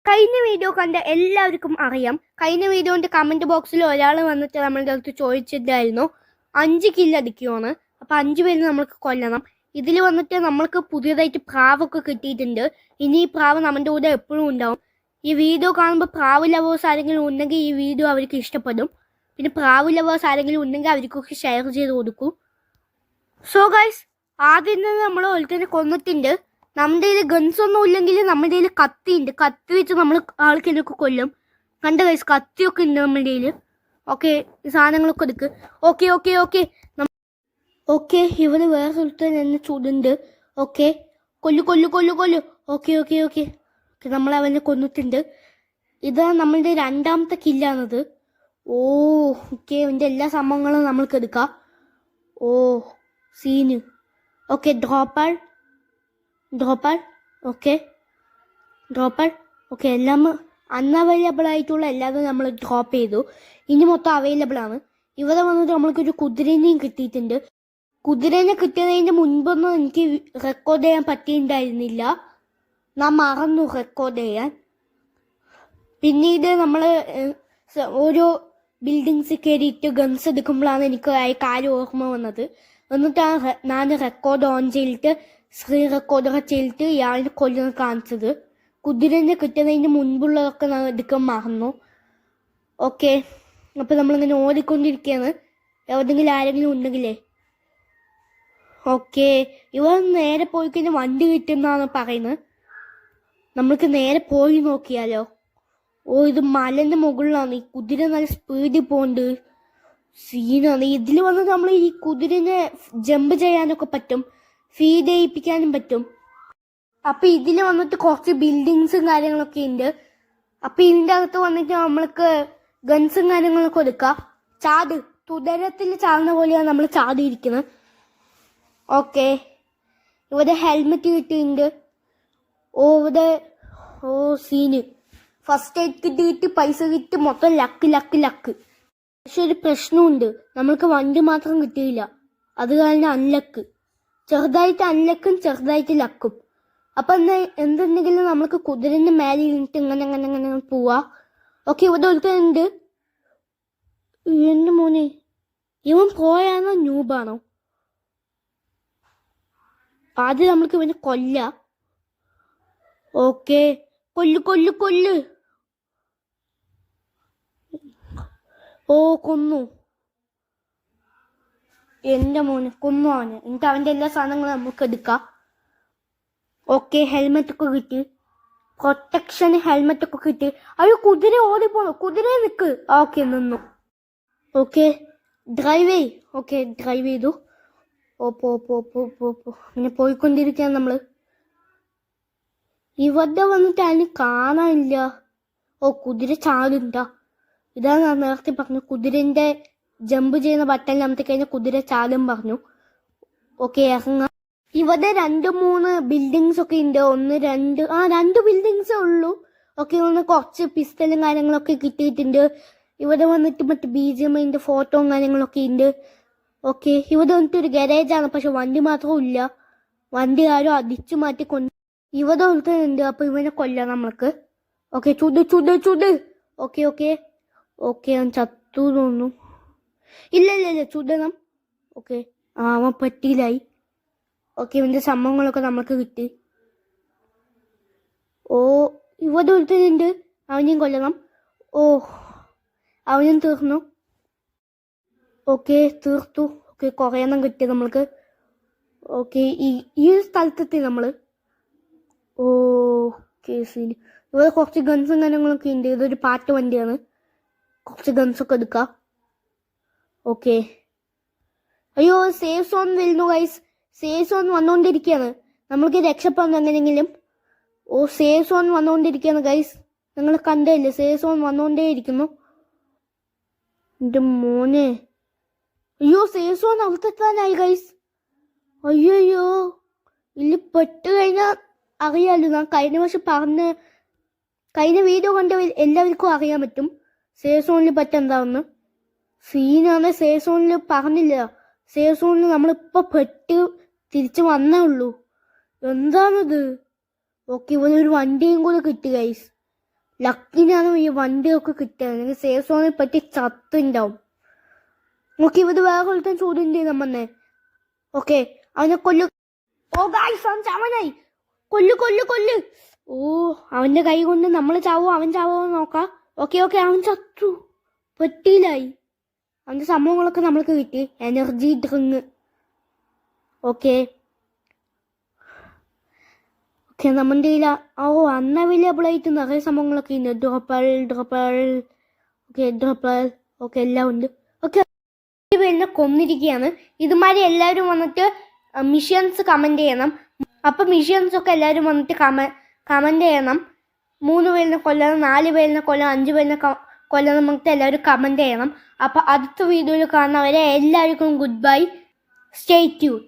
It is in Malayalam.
കഴിഞ്ഞ വീഡിയോ കണ്ട എല്ലാവർക്കും അറിയാം. കഴിഞ്ഞ വീഡിയോന്റെ കമന്റ് ബോക്സിൽ ഒരാൾ വന്നിട്ട് നമ്മളുടെ അടുത്ത് ചോദിച്ചിട്ടായിരുന്നു 5 കില്ല് അടിക്കുമോന്ന്. അപ്പൊ 5 പേര് നമ്മൾക്ക് കൊല്ലണം. ഇതിൽ വന്നിട്ട് നമ്മൾക്ക് പുതിയതായിട്ട് പ്രാവൊക്കെ കിട്ടിയിട്ടുണ്ട്. ഇനി ഈ പ്രാവ് നമ്മുടെ കൂടെ എപ്പോഴും ഉണ്ടാവും. ഈ വീഡിയോ കാണുമ്പോൾ പ്രാവ് ലവേഴ്സ് ആരെങ്കിലും ഉണ്ടെങ്കിൽ ഈ വീഡിയോ അവർക്ക് ഇഷ്ടപ്പെടും. പിന്നെ പ്രാവ് ലവേഴ്സ് ആരെങ്കിലും ഉണ്ടെങ്കിൽ അവർക്കൊക്കെ ഷെയർ ചെയ്ത് കൊടുക്കും. സോ ഗൈസ്, ആദ്യം തന്നെ നമ്മൾ ഒരുത്തനെ കൊന്നിട്ടുണ്ട്. നമ്മുടെ കയ്യിൽ ഗൺസ് ഒന്നും ഇല്ലെങ്കിൽ നമ്മുടെ കയ്യിൽ കത്തിയുണ്ട്. കത്തി വെച്ച് നമ്മൾ ആൾക്കാരൊക്കെ കൊല്ലും. കണ്ട ഗൈസ്, കത്തിയൊക്കെ ഉണ്ട് നമ്മുടെ കയ്യിൽ. ഓക്കെ, ഈ സാധനങ്ങളൊക്കെ എടുക്ക്. ഓക്കെ ഓക്കെ ഓക്കെ ഓക്കെ ഇവിടെ വേറെ ഒരുത്തൻ എന്നെ ചൂടുണ്ട്. ഓക്കെ, കൊല്ലു കൊല്ലു കൊല്ലു കൊല്ലു. ഓക്കെ ഓക്കെ ഓക്കെ ഓക്കെ നമ്മൾ അവനെ കൊന്നിട്ടുണ്ട്. ഇതാണ് നമ്മളുടെ രണ്ടാമത്തെ കില്ലാണത്. ഓ ഓക്കെ, അവൻ്റെ എല്ലാ സംഭവങ്ങളും നമ്മൾക്ക് എടുക്കാം. ഓ സീന്. ഓക്കെ, ഡ്രോപ്പർ ഓക്കെ എല്ലാം അൺഅവൈലബിൾ ആയിട്ടുള്ള എല്ലാതും നമ്മൾ ഡ്രോപ്പ് ചെയ്തു. ഇനി മൊത്തം അവൈലബിൾ ആണ്. ഇവിടെ വന്നിട്ട് നമ്മൾക്കൊരു കുതിരനെയും കിട്ടിയിട്ടുണ്ട്. കുതിരനെ കിട്ടിയതിന് മുൻപൊന്നും എനിക്ക് റെക്കോർഡ് ചെയ്യാൻ പറ്റിയിട്ടുണ്ടായിരുന്നില്ല. ഞാൻ മറന്നു റെക്കോർഡ് ചെയ്യാൻ. പിന്നീട് നമ്മൾ ഓരോ ബിൽഡിങ്സ് കയറിയിട്ട് ഗൺസ് എടുക്കുമ്പോഴാണ് എനിക്ക് ആ കാര്യം ഓർമ്മ വന്നത്. എന്നിട്ടാണ് ഞാൻ റെക്കോർഡ് ഓൺ ചെയ്തിട്ട് റെക്കോർഡൊക്കെ ചെയ്തിട്ട് ഇയാളിനെ കൊല്ലുന്ന കാണിച്ചത്. കുതിരനെ കിട്ടുന്നതിന് മുൻപുള്ളതൊക്കെ ഞാൻ എടുക്കാൻ മറന്നു. ഓക്കെ, അപ്പം നമ്മളിങ്ങനെ ഓടിക്കൊണ്ടിരിക്കുകയാണ്. എവിടെയെങ്കിലും ആരെങ്കിലും ഉണ്ടെങ്കിലേ. ഓക്കെ, ഇവ നേരെ പോയി കഴിഞ്ഞാൽ വണ്ടി കിട്ടുമെന്നാണ് പറയുന്നത്. നമ്മൾക്ക് നേരെ പോയി നോക്കിയാലോ. ഓ, ഇത് മലന്റെ മുകളിലാണ്. ഈ കുതിര നല്ല സ്പീഡിൽ പോകുന്നുണ്ട്. സീനാണ്. ഇതിൽ വന്നിട്ട് നമ്മൾ ഈ കുതിരനെ ജമ്പ് ചെയ്യാനൊക്കെ പറ്റും, ഫീഡ് ചെയ്യിപ്പിക്കാനും പറ്റും. അപ്പൊ ഇതിൽ വന്നിട്ട് കുറച്ച് ബിൽഡിങ്സും കാര്യങ്ങളൊക്കെ ഉണ്ട്. അപ്പൊ ഇതിന്റെ അകത്ത് വന്നിട്ട് നമ്മൾക്ക് ഗൺസും കാര്യങ്ങളൊക്കെ എടുക്കാം. ചാട്, തുതരത്തിൽ ചാടുന്ന പോലെയാണ് നമ്മൾ ചാടിയിരിക്കുന്നത്. ഓക്കെ, ഇവിടെ ഹെൽമെറ്റ് കിട്ടിയിട്ടുണ്ട്. ഓ ഇവിടെ സീന്. ഫസ്റ്റ് എയ്ഡ് കിട്ടിയിട്ട് പൈസ കിട്ടി മൊത്തം ലക്ക്. പക്ഷെ ഒരു പ്രശ്നമുണ്ട്, നമ്മൾക്ക് വണ്ടി മാത്രം കിട്ടിയില്ല. അത് കാരണം അൺലക്ക്. ചെറുതായിട്ട് അൺലക്കും ചെറുതായിട്ട് ലക്കും. അപ്പൊ എന്തുണ്ടെങ്കിലും നമ്മൾക്ക് കുതിരന്റെ മേലെ ഇരുന്നിട്ട് ഇങ്ങനെ പോവാ. ഓക്കെ, ഇവിടെ ഒരുത്തനുണ്ട്. എന്റെ മോനെ, ഇവൻ പോയാണോ ന്യൂബാണോ? ആദ്യം നമ്മൾക്ക് ഇവനെ കൊല്ല. ഓക്കെ, കൊല്ലു. ഓ, കൊന്നു. എന്റെ മോനെ കൊന്നു അവന്. എന്നിട്ട് അവന്റെ എല്ലാ സാധനങ്ങളും നമുക്ക് എടുക്കാം. ഓക്കെ, ഹെൽമെറ്റ് ഒക്കെ കിട്ടി. പ്രൊട്ടക്ഷൻ ഹെൽമെറ്റ് ഒക്കെ കിട്ടി. അയ്യോ, കുതിര ഓടിപ്പോന്നു. കുതിരയെ നിക്ക്. ഓക്കെ, നിന്നു. ഓക്കെ, ഡ്രൈവ് ചെയ്തു. ഓ പോ ഇങ്ങനെ പോയിക്കൊണ്ടിരിക്കുകയാണ് നമ്മള്. ഇവിടെ വന്നിട്ട് അതിന് കാണാനില്ല. ഓ, കുതിര ചാടുണ്ടാ. ഇതാണ് ഞാൻ നേരത്തെ പറഞ്ഞു, കുതിരന്റെ ജമ്പ് ചെയ്യുന്ന ബട്ടൺ അമർത്തി കഴിഞ്ഞാൽ കുതിര ചാടും പറഞ്ഞു. ഓക്കെ, ഇറങ്ങാം. ഇവിടെ 2-3 ബിൽഡിങ്സ് ഒക്കെ ഉണ്ട്. 2 ബിൽഡിങ്സേ ഉള്ളൂ. ഓക്കെ, ഒന്ന് കുറച്ച് പിസ്റ്റലും കാര്യങ്ങളൊക്കെ കിട്ടിയിട്ടുണ്ട്. ഇവിടെ വന്നിട്ട് മറ്റേ BGMന്റെ ഫോട്ടോയും കാര്യങ്ങളൊക്കെ ഉണ്ട്. ഓക്കെ, ഇവിടെ വന്നിട്ട് ഒരു ഗാരേജാണ്. പക്ഷെ വണ്ടി മാത്രം ഇല്ല. വണ്ടി ആരും അടിച്ചു മാറ്റിക്കൊണ്ട് ഇവിടെ ഒരുത്തനുണ്ട്. അപ്പൊ ഇവനെ കൊല്ലാം നമ്മൾക്ക്. ഓക്കെ, ചുട്. ഓക്കെ ഞാൻ ചത്തു തോന്നുന്നു. ഇല്ല ചുടണം. ഓക്കെ, അവൻ പറ്റിയില്ലായി. ഓക്കെ, ഇവന്റെ സംഭവങ്ങളൊക്കെ നമ്മൾക്ക് കിട്ടി. ഓ, ഇവിടെ ഒരുത്തനുണ്ട്. അവനെയും കൊല്ലണം. ഓ, അവനും തീർന്നു. ഓക്കെ, തീർത്തു. ഓക്കെ, കുറേ എണ്ണം കിട്ടി നമ്മൾക്ക്. ഓക്കെ, ഈ സ്ഥലത്തെത്തി നമ്മള്. ഓക്കെ, ശരി. ഇവിടെ കുറച്ച് ഗൺസും കാര്യങ്ങളൊക്കെ ഉണ്ട്. ഇതൊരു പാട്ട് വണ്ടിയാണ്. കുറച്ച് ഗൺസൊക്കെ എടുക്കാം. ഓക്കെ, അയ്യോ, സേഫ് സോൺ വരുന്നു ഗൈസ്. സേഫ് സോൺ വന്നുകൊണ്ടിരിക്കുകയാണ്. നമ്മൾക്ക് രക്ഷപ്പെടണം എങ്ങനെയെങ്കിലും. ഓ, സേഫ് സോൺ വന്നുകൊണ്ടിരിക്കുകയാണ് ഗൈസ്. നിങ്ങൾ കണ്ടില്ലേ, സേഫ് സോൺ വന്നുകൊണ്ടേയിരിക്കുന്നു. എന്റെ മോനെ, അയ്യോ, സേഫ് സോൺ അകത്തെത്താനായി ഗൈസ്. അയ്യോ, ഇതിൽ പെട്ട് കഴിഞ്ഞാൽ അറിയാലോ. ഞാൻ കഴിഞ്ഞ വീഡിയോ കണ്ട എല്ലാവർക്കും അറിയാൻ പറ്റും സേഫ് സോണിൽ പറ്റെന്താന്ന്. സീനാണ്. സേഫ് സോണിൽ പറഞ്ഞില്ല. സേഫ് സോണിൽ നമ്മളിപ്പോ പെട്ട് തിരിച്ചു വന്നേ ഉള്ളൂ. എന്താണിത്? ഓക്കെ, ഇവിടെ ഒരു വണ്ടിയും കൂടെ കിട്ടി ഗൈസ്. ലക്കിനാണ് ഈ വണ്ടിയൊക്കെ കിട്ടുക. അല്ലെങ്കിൽ സേഫ് സോണിൽ പറ്റി ചത്തുണ്ടാവും. ഓക്കെ, ഇത് വേറെ ഒരുത്തൻ ചോദ്യം ചെയ്താൽ വന്നേ. ഓക്കെ, അവനെ കൊല്ലു. ഓ ഗായ്സ്, അവൻ ചാവാനായി. കൊല്ലു കൊല്ലു കൊല്ലു. ഓ, അവന്റെ കൈ കൊണ്ട് നമ്മൾ ചാവോ അവൻ ചാവോ നോക്കാം. ഓക്കെ ഓക്കെ, അവൻ ചത്തു. പെട്ടിയിലായി. അവന്റെ സംഭവങ്ങളൊക്കെ നമ്മൾക്ക് കിട്ടി. Energy drink. ഓക്കെ ഓക്കെ, നമ്മുടെ കയ്യിൽ അൺഅവൈലബിൾ ആയിട്ട് നിറയെ സംഭവങ്ങളൊക്കെ ഉണ്ട്. ഡ്രോപ്പൽ ഓക്കെ ഓക്കെ എല്ലാം ഉണ്ട്. ഓക്കെ, പേരിനെ കൊന്നിരിക്കുകയാണ്. ഇതുമാതിരി എല്ലാവരും വന്നിട്ട് മിഷൻസ് കമന്റ് ചെയ്യണം. അപ്പൊ മിഷൻസ് ഒക്കെ എല്ലാവരും വന്നിട്ട് കമന്റ് ചെയ്യണം. 3 പേരിനെ കൊല്ലണം, 4 പേരിനെ കൊല്ലണം, 5 പേരിനെ കൊല്ലണം നമുക്ക് എല്ലാവരും കമന്റ് ചെയ്യണം. അപ്പൊ അടുത്ത വീഡിയോയിൽ കാണുന്നവരെ എല്ലാവർക്കും ഗുഡ് ബൈ. Stay tune.